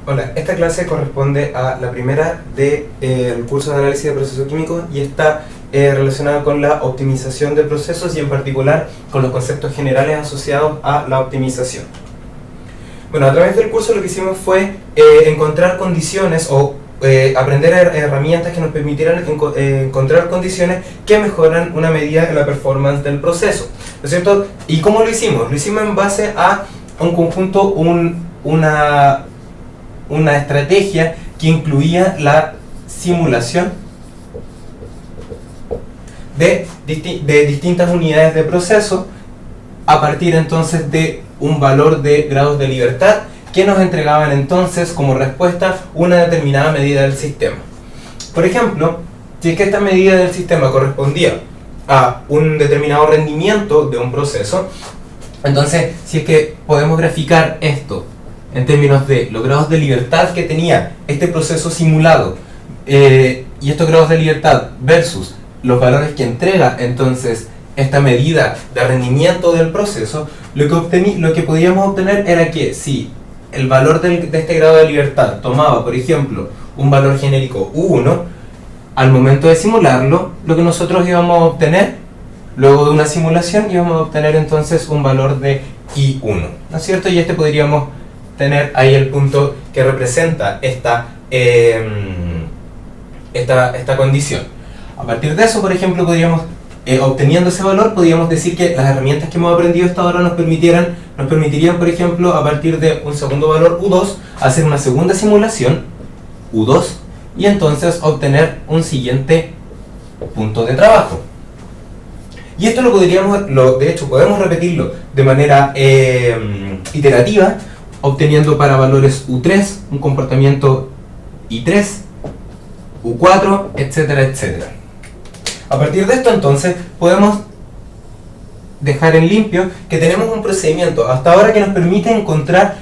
Hola, esta clase corresponde a la primera del curso de análisis de procesos químicos y está relacionada con la optimización de procesos y en particular con los conceptos generales asociados a la optimización. Bueno, a través del curso lo que hicimos fue encontrar condiciones o aprender herramientas que nos permitieran encontrar condiciones que mejoran una medida de la performance del proceso, ¿no es cierto? ¿Y cómo lo hicimos? Lo hicimos en base a un conjunto, una estrategia que incluía la simulación de distintas unidades de proceso a partir entonces de un valor de grados de libertad que nos entregaban entonces como respuesta una determinada medida del sistema. Por ejemplo, si es que esta medida del sistema correspondía a un determinado rendimiento de un proceso, entonces si es que podemos graficar esto en términos de los grados de libertad que tenía este proceso simulado y estos grados de libertad versus los valores que entrega entonces esta medida de rendimiento del proceso, lo que podíamos obtener era que si el valor de este grado de libertad tomaba, por ejemplo, un valor genérico U1, al momento de simularlo, lo que nosotros íbamos a obtener, luego de una simulación, íbamos a obtener entonces un valor de I1, ¿no es cierto? Y podríamos tener ahí el punto que representa esta condición. A partir de eso, por ejemplo, podríamos, obteniendo ese valor, podríamos decir que las herramientas que hemos aprendido hasta ahora nos permitirían, por ejemplo, a partir de un segundo valor U2, hacer una segunda simulación, U2, y entonces obtener un siguiente punto de trabajo. Y esto de hecho, podemos repetirlo de manera iterativa, obteniendo para valores U3 un comportamiento I3, U4, etcétera, etcétera. A partir de esto entonces podemos dejar en limpio que tenemos un procedimiento hasta ahora que nos permite encontrar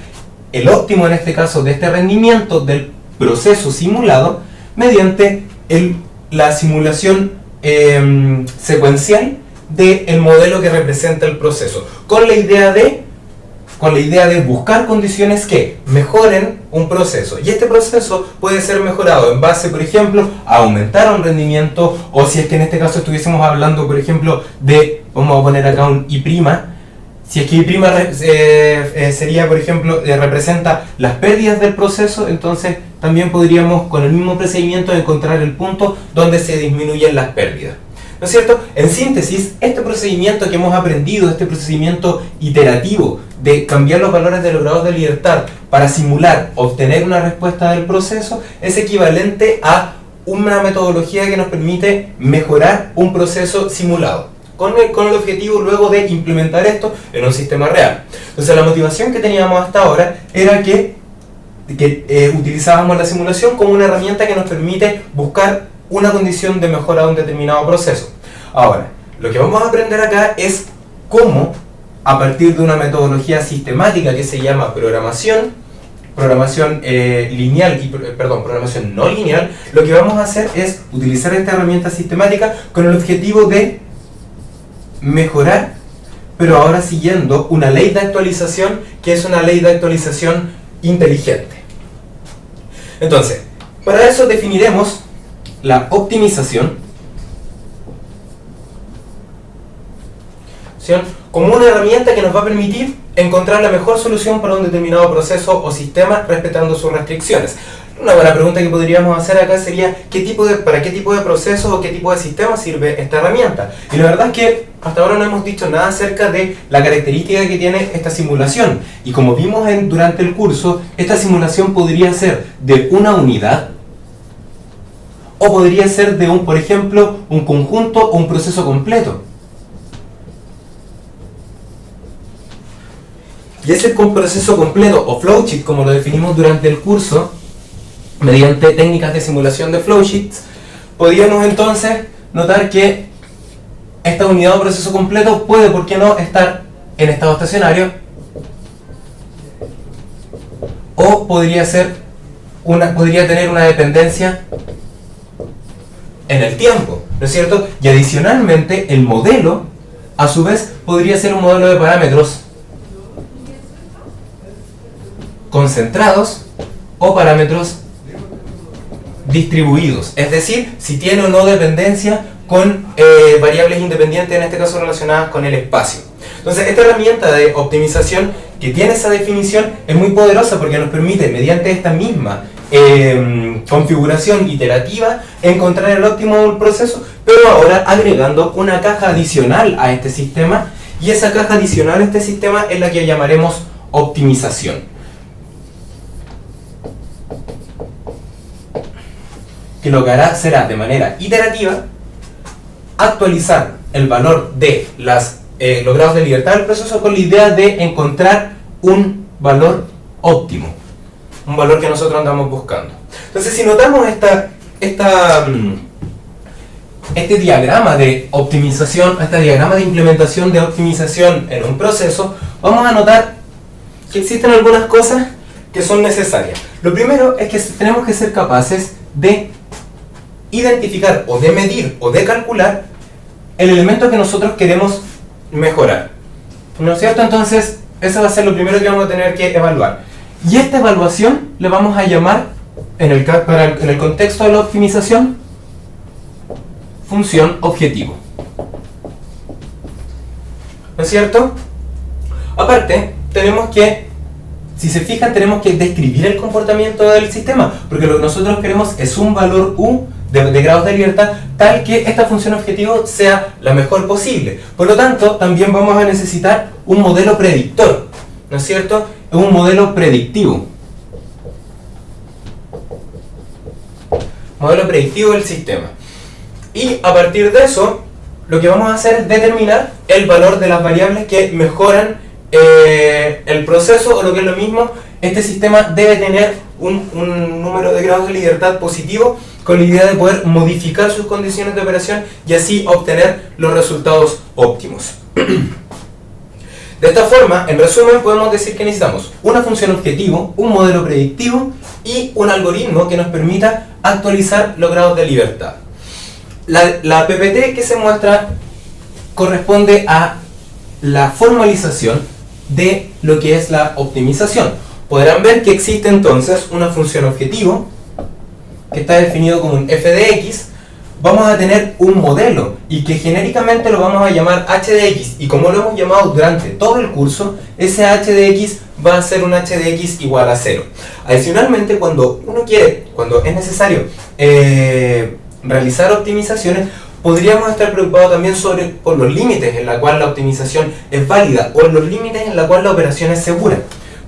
el óptimo, en este caso, de este rendimiento del proceso simulado mediante la simulación secuencial del modelo que representa el proceso, con la idea de buscar condiciones que mejoren un proceso. Y este proceso puede ser mejorado en base, por ejemplo, a aumentar un rendimiento, o si es que en este caso estuviésemos hablando, por ejemplo, vamos a poner acá un I', si es que I' sería, por ejemplo, representa las pérdidas del proceso, entonces también podríamos, con el mismo procedimiento, encontrar el punto donde se disminuyen las pérdidas. ¿No es cierto? En síntesis, este procedimiento que hemos aprendido, este procedimiento iterativo de cambiar los valores de los grados de libertad para simular, obtener una respuesta del proceso, es equivalente a una metodología que nos permite mejorar un proceso simulado, con el objetivo luego de implementar esto en un sistema real. Entonces la motivación que teníamos hasta ahora era que utilizábamos la simulación como una herramienta que nos permite buscar una condición de mejora de un determinado proceso. Ahora, lo que vamos a aprender acá es cómo, a partir de una metodología sistemática que se llama programación no lineal, lo que vamos a hacer es utilizar esta herramienta sistemática con el objetivo de mejorar, pero ahora siguiendo una ley de actualización que es una ley de actualización inteligente. Entonces, para eso definiremos la optimización como una herramienta que nos va a permitir encontrar la mejor solución para un determinado proceso o sistema respetando sus restricciones. Una buena pregunta que podríamos hacer acá sería ¿para qué tipo de procesos o qué tipo de sistema sirve esta herramienta? Y la verdad es que hasta ahora no hemos dicho nada acerca de la característica que tiene esta simulación. Y como vimos durante el curso, esta simulación podría ser de una unidad, o podría ser de por ejemplo, un conjunto o un proceso completo. Y ese proceso completo, o flowsheet, como lo definimos durante el curso, mediante técnicas de simulación de flowsheets, podríamos entonces notar que esta unidad o proceso completo puede, ¿por qué no?, estar en estado estacionario, o podría tener una dependencia en el tiempo, ¿no es cierto? Y adicionalmente el modelo, a su vez, podría ser un modelo de parámetros concentrados o parámetros distribuidos, es decir, si tiene o no dependencia con variables independientes, en este caso relacionadas con el espacio. Entonces, esta herramienta de optimización que tiene esa definición es muy poderosa porque nos permite, mediante esta misma configuración iterativa, encontrar el óptimo del proceso, pero ahora agregando una caja adicional a este sistema, y esa caja adicional a este sistema es la que llamaremos optimización. Que lo que hará será, de manera iterativa, actualizar el valor de los grados de libertad del proceso con la idea de encontrar un valor óptimo, un valor que nosotros andamos buscando. Entonces, si notamos este diagrama de optimización, este diagrama de implementación de optimización en un proceso, vamos a notar que existen algunas cosas que son necesarias. Lo primero es que tenemos que ser capaces de identificar o de medir o de calcular el elemento que nosotros queremos mejorar, ¿no es cierto? Entonces, eso va a ser lo primero que vamos a tener que evaluar. Y esta evaluación le vamos a llamar, en el contexto de la optimización, función objetivo. ¿No es cierto? Aparte, tenemos que, si se fijan, tenemos que describir el comportamiento del sistema, porque lo que nosotros queremos es un valor U de grados de libertad tal que esta función objetivo sea la mejor posible. Por lo tanto, también vamos a necesitar un modelo predictor, ¿no es cierto? Un modelo predictivo. Modelo predictivo del sistema. Y a partir de eso, lo que vamos a hacer es determinar el valor de las variables que mejoran el proceso, o lo que es lo mismo, este sistema debe tener un número de grados de libertad positivo, con la idea de poder modificar sus condiciones de operación y así obtener los resultados óptimos. De esta forma, en resumen, podemos decir que necesitamos una función objetivo, un modelo predictivo y un algoritmo que nos permita actualizar los grados de libertad. La PPT que se muestra corresponde a la formalización de lo que es la optimización. Podrán ver que existe entonces una función objetivo que está definido como un f de x. Vamos a tener un modelo y que genéricamente lo vamos a llamar h de x, y como lo hemos llamado durante todo el curso, ese h de x va a ser un h de x igual a 0. Adicionalmente, cuando es necesario realizar optimizaciones, podríamos estar preocupados también por los límites en la cual la optimización es válida, o los límites en la cual la operación es segura.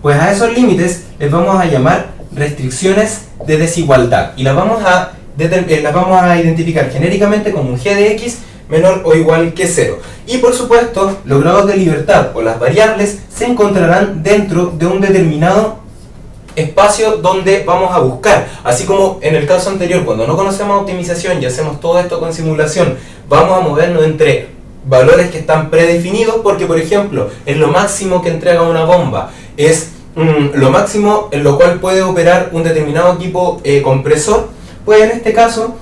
Pues a esos límites les vamos a llamar restricciones de desigualdad, y las vamos a identificar genéricamente como un g de x menor o igual que 0. Y por supuesto, los grados de libertad o las variables se encontrarán dentro de un determinado espacio donde vamos a buscar. Así como en el caso anterior, cuando no conocemos optimización y hacemos todo esto con simulación, vamos a movernos entre valores que están predefinidos, porque por ejemplo, en lo máximo que entrega una bomba es lo máximo en lo cual puede operar un determinado tipo compresor, pues en este caso,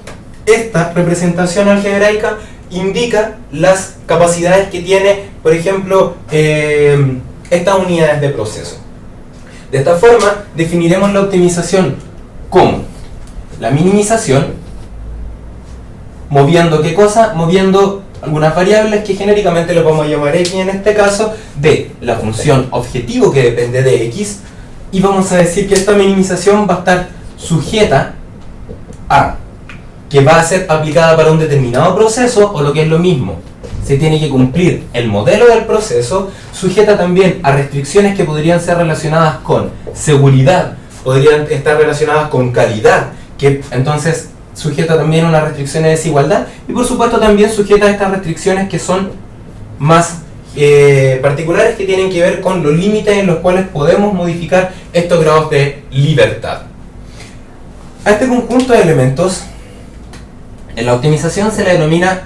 esta representación algebraica indica las capacidades que tiene, por ejemplo, estas unidades de proceso. De esta forma, definiremos la optimización como la minimización, moviendo ¿qué cosa? Moviendo algunas variables que genéricamente le vamos a llamar x en este caso, de la función objetivo que depende de x, y vamos a decir que esta minimización va a estar sujeta a que va a ser aplicada para un determinado proceso, o lo que es lo mismo, se tiene que cumplir el modelo del proceso, sujeta también a restricciones que podrían ser relacionadas con seguridad, podrían estar relacionadas con calidad, que entonces sujeta también una restricción de desigualdad, y por supuesto también sujeta a estas restricciones que son más particulares, que tienen que ver con los límites en los cuales podemos modificar estos grados de libertad. A este conjunto de elementos en la optimización se le denomina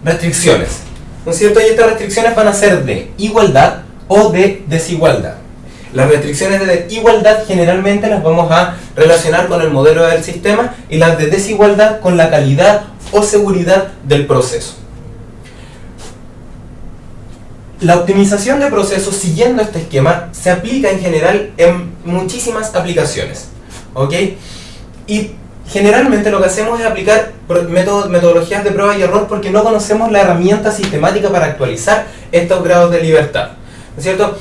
restricciones, ¿no es cierto? Y estas restricciones van a ser de igualdad o de desigualdad. Las restricciones de igualdad generalmente las vamos a relacionar con el modelo del sistema, y las de desigualdad con la calidad o seguridad del proceso. La optimización de procesos siguiendo este esquema se aplica en general en muchísimas aplicaciones, ¿ok? Y generalmente lo que hacemos es aplicar metodologías de prueba y error porque no conocemos la herramienta sistemática para actualizar estos grados de libertad, ¿no es cierto?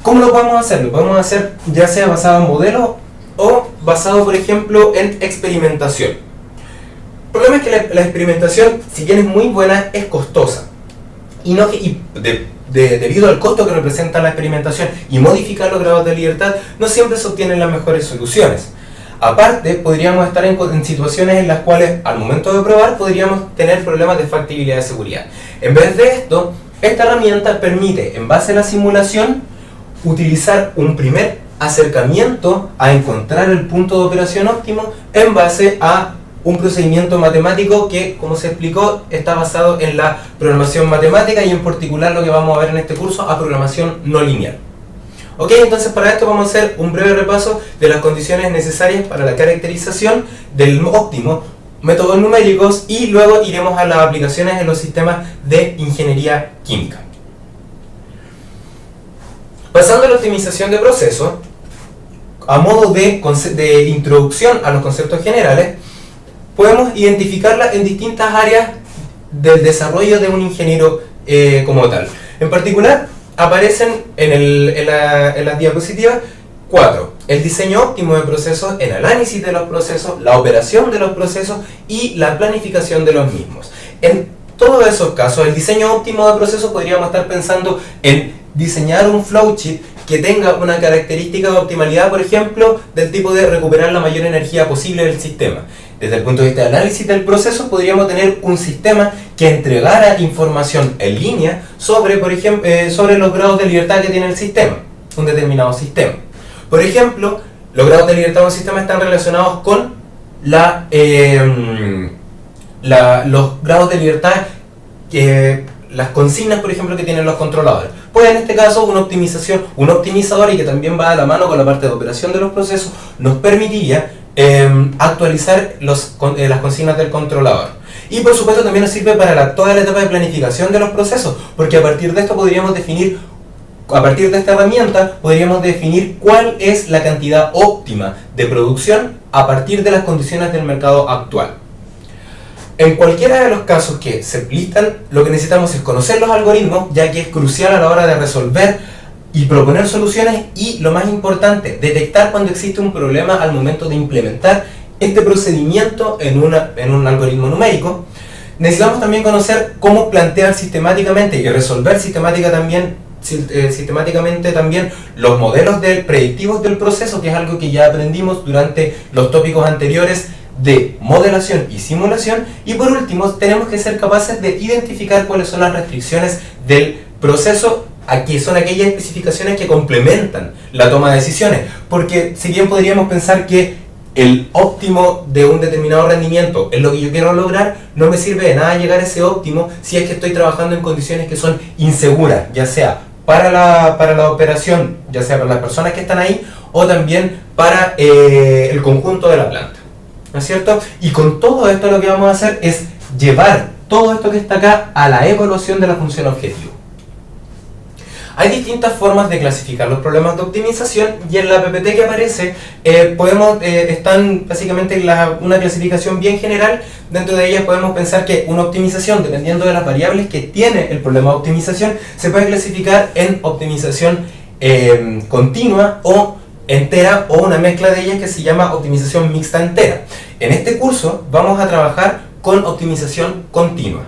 ¿Cómo lo podemos hacer? Lo podemos hacer ya sea basado en modelos o basado, por ejemplo, en experimentación. El problema es que la experimentación, si bien es muy buena, es costosa. Debido al costo que representa la experimentación y modificar los grados de libertad, no siempre se obtienen las mejores soluciones. Aparte, podríamos estar en situaciones en las cuales, al momento de probar, podríamos tener problemas de factibilidad de seguridad. En vez de esto, esta herramienta permite, en base a la simulación, utilizar un primer acercamiento a encontrar el punto de operación óptimo en base a un procedimiento matemático que, como se explicó, está basado en la programación matemática y en particular lo que vamos a ver en este curso, a programación no lineal. Ok, entonces para esto vamos a hacer un breve repaso de las condiciones necesarias para la caracterización del óptimo, métodos numéricos, y luego iremos a las aplicaciones en los sistemas de ingeniería química. Pasando a la optimización de procesos, a modo de introducción a los conceptos generales, podemos identificarla en distintas áreas del desarrollo de un ingeniero como tal. En particular, aparecen en las diapositivas 4. El diseño óptimo de procesos, el análisis de los procesos, la operación de los procesos y la planificación de los mismos. En todos esos casos, el diseño óptimo de procesos podríamos estar pensando en diseñar un flowchart que tenga una característica de optimalidad, por ejemplo, del tipo de recuperar la mayor energía posible del sistema. Desde el punto de vista de análisis del proceso, podríamos tener un sistema que entregara información en línea sobre, por ejemplo, sobre los grados de libertad que tiene el sistema, un determinado sistema. Por ejemplo, los grados de libertad de un sistema están relacionados con los grados de libertad, las consignas, por ejemplo, que tienen los controladores. Pues en este caso, un optimizador, y que también va a la mano con la parte de operación de los procesos, nos permitiría actualizar las consignas del controlador. Y por supuesto también nos sirve para toda la etapa de planificación de los procesos, porque a partir de esto podríamos definir, a partir de esta herramienta, podríamos definir cuál es la cantidad óptima de producción a partir de las condiciones del mercado actual. En cualquiera de los casos que se listan, lo que necesitamos es conocer los algoritmos, ya que es crucial a la hora de resolver y proponer soluciones, y lo más importante, detectar cuando existe un problema al momento de implementar este procedimiento en un algoritmo numérico. Necesitamos también conocer cómo plantear sistemáticamente y resolver sistemáticamente también los modelos predictivos del proceso, que es algo que ya aprendimos durante los tópicos anteriores de modelación y simulación. Y por último, tenemos que ser capaces de identificar cuáles son las restricciones del proceso. Aquí son aquellas especificaciones que complementan la toma de decisiones, porque si bien podríamos pensar que el óptimo de un determinado rendimiento es lo que yo quiero lograr, no me sirve de nada llegar a ese óptimo si es que estoy trabajando en condiciones que son inseguras, ya sea para la operación, ya sea para las personas que están ahí, o también para el conjunto de la planta, ¿no es cierto? Y con todo esto lo que vamos a hacer es llevar todo esto que está acá a la evaluación de la función objetivo. Hay distintas formas de clasificar los problemas de optimización, y en la PPT que aparece están básicamente una clasificación bien general. Dentro de ellas podemos pensar que una optimización, dependiendo de las variables que tiene el problema de optimización, se puede clasificar en optimización continua o entera, o una mezcla de ellas que se llama optimización mixta entera. En este curso vamos a trabajar con optimización continua.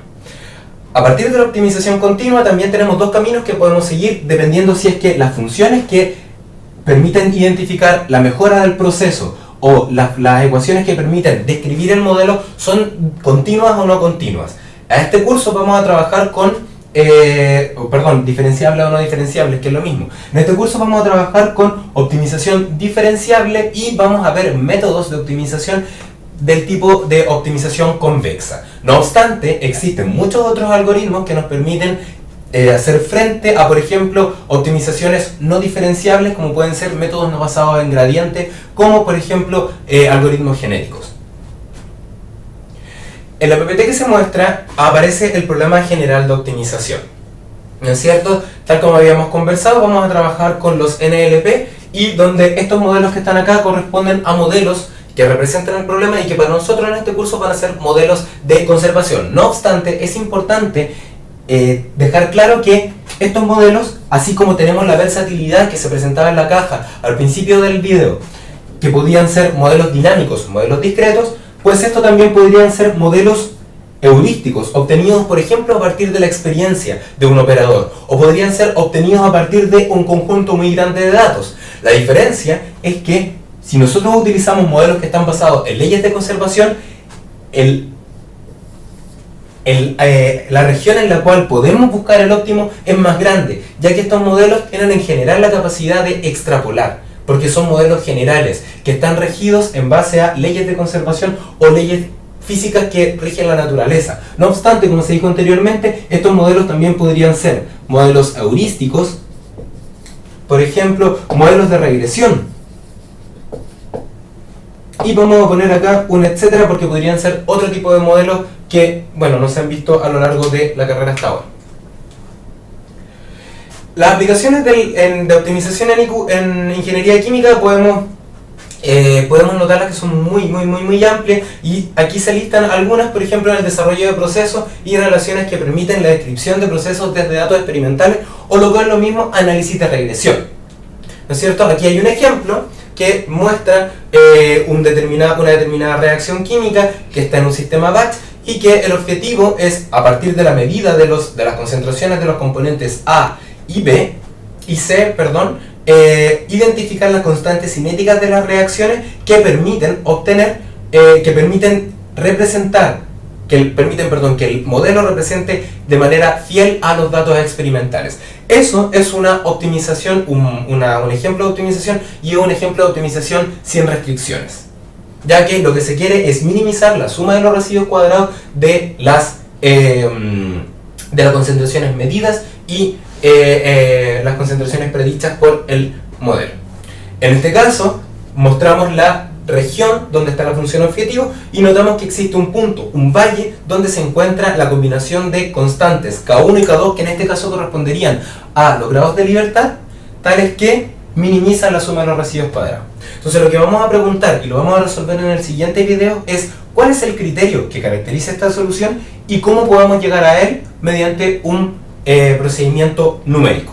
A partir de la optimización continua también tenemos dos caminos que podemos seguir, dependiendo si es que las funciones que permiten identificar la mejora del proceso o las ecuaciones que permiten describir el modelo son continuas o no continuas. A este curso vamos a trabajar con diferenciables o no diferenciables, que es lo mismo. En este curso vamos a trabajar con optimización diferenciable y vamos a ver métodos de optimización del tipo de optimización convexa. No obstante, existen muchos otros algoritmos que nos permiten hacer frente a, por ejemplo, optimizaciones no diferenciables, como pueden ser métodos no basados en gradiente, como por ejemplo algoritmos genéticos. En la PPT que se muestra aparece el problema general de optimización. ¿no es cierto? Tal como habíamos conversado, vamos a trabajar con los NLP y donde estos modelos que están acá corresponden a modelos que representan el problema y que para nosotros en este curso van a ser modelos de conservación. No obstante, es importante dejar claro que estos modelos, así como tenemos la versatilidad que se presentaba en la caja al principio del video, que podían ser modelos dinámicos, modelos discretos, pues esto también podrían ser modelos heurísticos, obtenidos por ejemplo a partir de la experiencia de un operador, o podrían ser obtenidos a partir de un conjunto muy grande de datos. La diferencia es que si nosotros utilizamos modelos que están basados en leyes de conservación, la región en la cual podemos buscar el óptimo es más grande, ya que estos modelos tienen en general la capacidad de extrapolar, porque son modelos generales, que están regidos en base a leyes de conservación o leyes físicas que rigen la naturaleza. No obstante, como se dijo anteriormente, estos modelos también podrían ser modelos heurísticos, por ejemplo, modelos de regresión. Y vamos a poner acá un etcétera porque podrían ser otro tipo de modelos que, bueno, no se han visto a lo largo de la carrera hasta ahora. Las aplicaciones de optimización en ingeniería química podemos notarlas que son muy amplias, y aquí se listan algunas, por ejemplo, en el desarrollo de procesos y relaciones que permiten la descripción de procesos desde datos experimentales, o lo que es lo mismo, análisis de regresión. ¿No es cierto? Aquí hay un ejemplo que muestra una determinada reacción química que está en un sistema batch y que el objetivo es, a partir de la medida de las concentraciones de los componentes A y B y C, identificar las constantes cinéticas de las reacciones que permiten que el modelo represente de manera fiel a los datos experimentales. Eso es una optimización, un ejemplo de optimización, y un ejemplo de optimización sin restricciones, ya que lo que se quiere es minimizar la suma de los residuos cuadrados de las concentraciones medidas y las concentraciones predichas por el modelo. En este caso mostramos la región donde está la función objetivo y notamos que existe un punto, un valle, donde se encuentra la combinación de constantes K1 y K2, que en este caso corresponderían a los grados de libertad, tales que minimizan la suma de los residuos cuadrados. Entonces lo que vamos a preguntar, y lo vamos a resolver en el siguiente video, es cuál es el criterio que caracteriza esta solución y cómo podemos llegar a él mediante un procedimiento numérico.